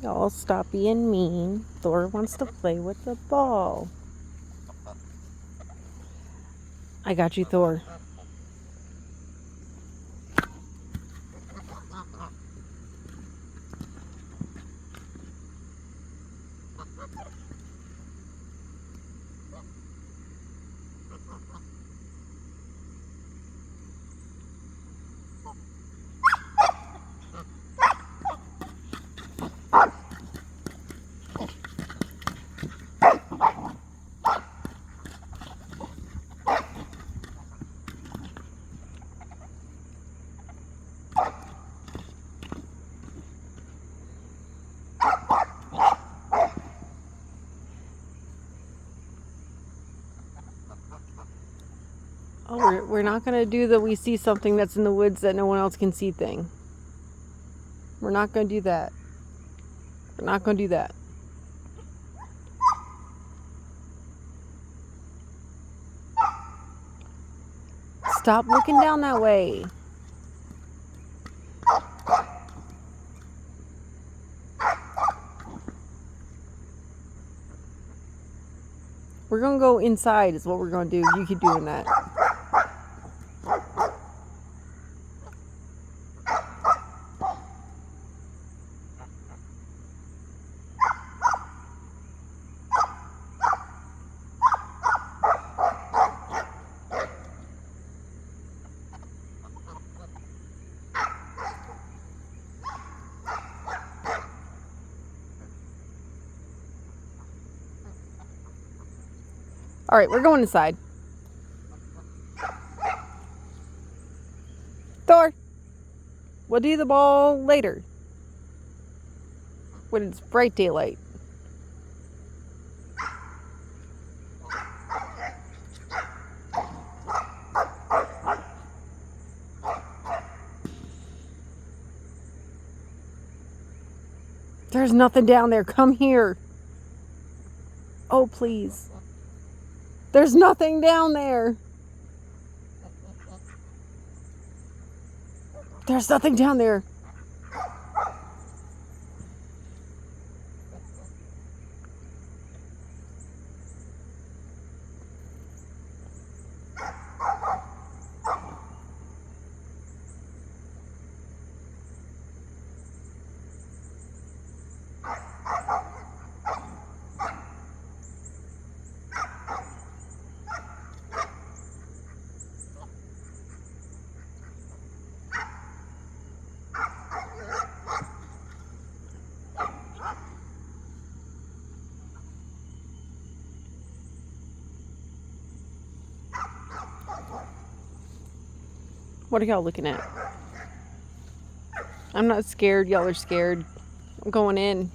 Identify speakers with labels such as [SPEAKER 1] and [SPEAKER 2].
[SPEAKER 1] Y'all stop being mean. Thor wants to play with the ball. I got you, Thor. Oh, we're not going to do the we see something that's in the woods that no one else can see thing. We're not going to do that. We're not going to do that. Stop looking down that way. We're going to go inside is what we're going to do. You keep doing that. All right, we're going inside. Thor, we'll do the ball later when it's bright daylight. There's nothing down there. Come here. Oh, please. There's nothing down there. There's nothing down there. What are y'all looking at? I'm not scared. Y'all are scared. I'm going in.